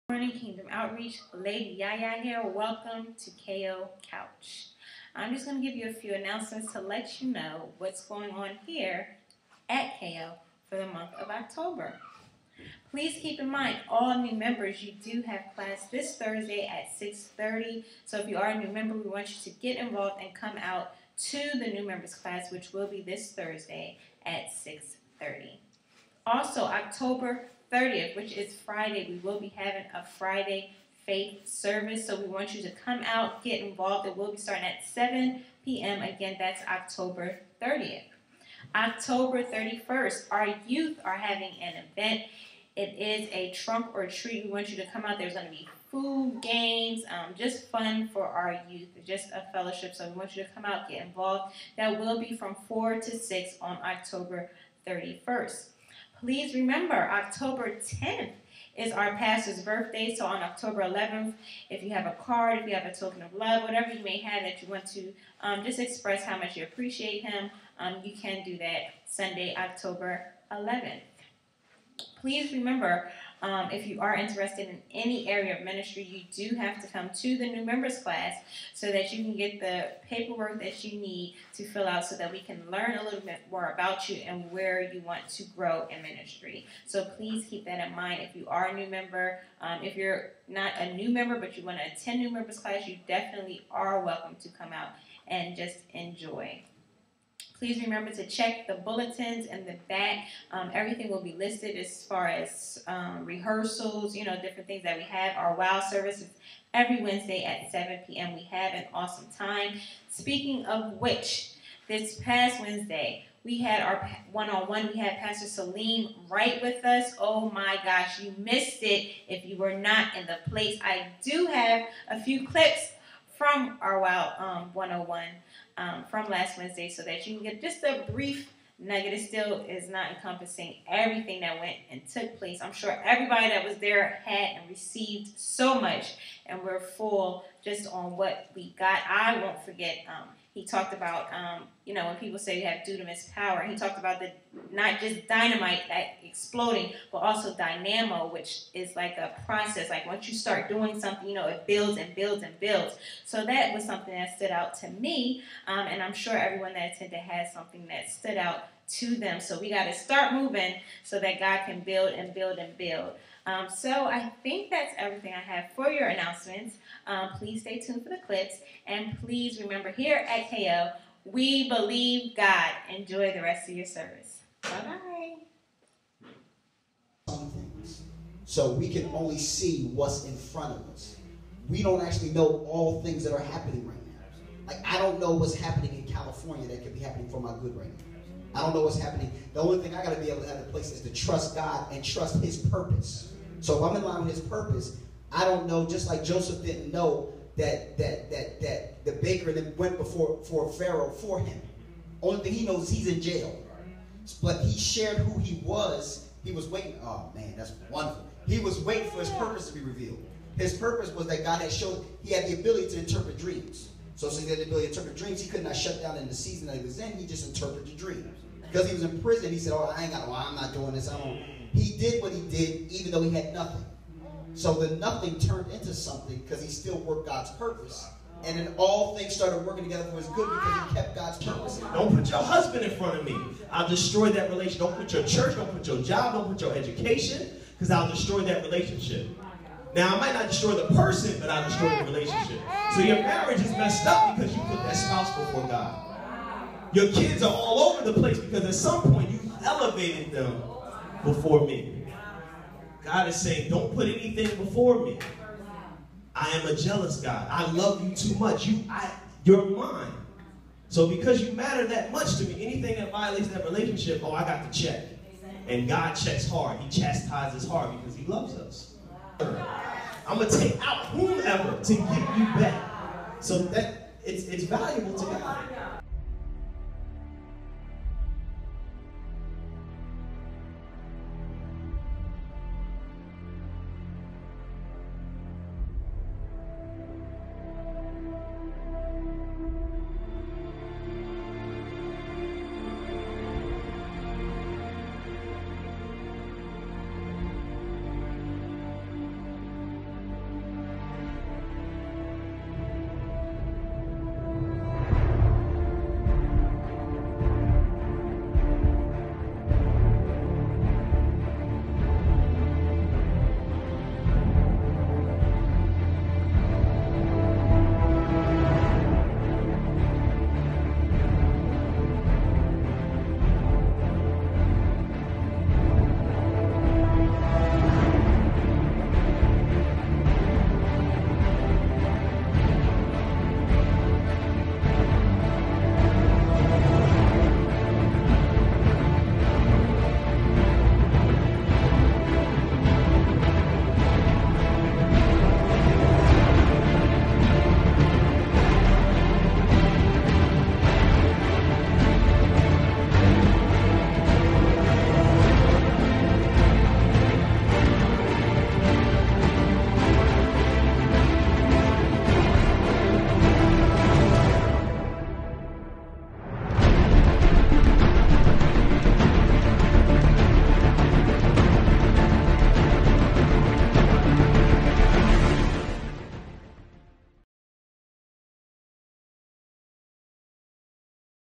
Morning Kingdom Outreach, Lady Yaya here. Welcome to KO Couch. I'm just going to give you a few announcements to let you know what's going on here at KO for the month of October. Please keep in mind, all new members, you do have class this Thursday at 6:30. So if you are a new member, we want you to get involved and come out to the new members class, which will be this Thursday at 6:30. Also, October 30th, which is Friday, we will be having a Friday faith service. So we want you to come out, get involved. It will be starting at 7 p.m. Again, that's October 30th. October 31st, our youth are having an event. It is a trunk or treat. We want you to come out. There's going to be food, games, just fun for our youth, just a fellowship. So we want you to come out, get involved. That will be from 4 to 6 on October 31st. Please remember, October 10th is our pastor's birthday. So on October 11th, if you have a card, if you have a token of love, whatever you may have that you want to just express how much you appreciate him, you can do that Sunday, October 11th. Please remember, if you are interested in any area of ministry, you do have to come to the new members class so that you can get the paperwork that you need to fill out so that we can learn a little bit more about you and where you want to grow in ministry. So please keep that in mind. If you are a new member, if you're not a new member but you want to attend new members class, you definitely are welcome to come out and just enjoy. Please remember to check the bulletins in the back. Everything will be listed as far as rehearsals, different things that we have. Our WOW services every Wednesday at 7 p.m. We have an awesome time. Speaking of which, this past Wednesday, we had our one-on-one. We had Pastor Salim right with us. Oh my gosh, you missed it if you were not in the place. I do have a few clips from our WOW 101 from last Wednesday so that you can get just a brief nugget. It still is not encompassing everything that went and took place. I'm sure everybody that was there had and received so much, and we're full just on what we got. I won't forget, he talked about, when people say you have dunamis power, he talked about the not just dynamite that exploding, but also dynamo, which is like a process. Like once you start doing something, it builds and builds and builds. So that was something that stood out to me, and I'm sure everyone that attended has something that stood out to them. So we got to start moving so that God can build and build and build. So I think that's everything I have for your announcements. Please stay tuned for the clips. And please remember, here at KO, we believe God. Enjoy the rest of your service. Bye-bye. Some things. So we can only see what's in front of us. We don't actually know all things that are happening right now. Like, I don't know what's happening in California that could be happening for my good right now. I don't know what's happening. The only thing I got to be able to have in place is to trust God and trust his purpose. So if I'm in line with his purpose, I don't know, just like Joseph didn't know that the baker that went before Pharaoh for him. Only thing he knows is he's in jail. But he shared who he was. He was waiting. Oh, man, that's wonderful. He was waiting for his purpose to be revealed. His purpose was that God had showed he had the ability to interpret dreams. So since he had the ability to interpret dreams, he could not shut down in the season that he was in. He just interpreted the dream. Because he was in prison, he said, I'm not doing this. He did what he did even though he had nothing. So the nothing turned into something because he still worked God's purpose. And then all things started working together for his good because he kept God's purpose. Don't put your husband in front of me. I'll destroy that relationship. Don't put your church, don't put your job, don't put your education, because I'll destroy that relationship. Now, I might not destroy the person, but I'll destroy the relationship. So your marriage is messed up because you put that spouse before God. Your kids are all over the place because at some point you elevated them before me. God is saying, don't put anything before me. I am a jealous God. I love you too much. You're mine. So because you matter that much to me, anything that violates that relationship, I got to check. And God checks hard. He chastises hard because he loves us. I'm going to take out whomever to give you back. So that it's valuable to God.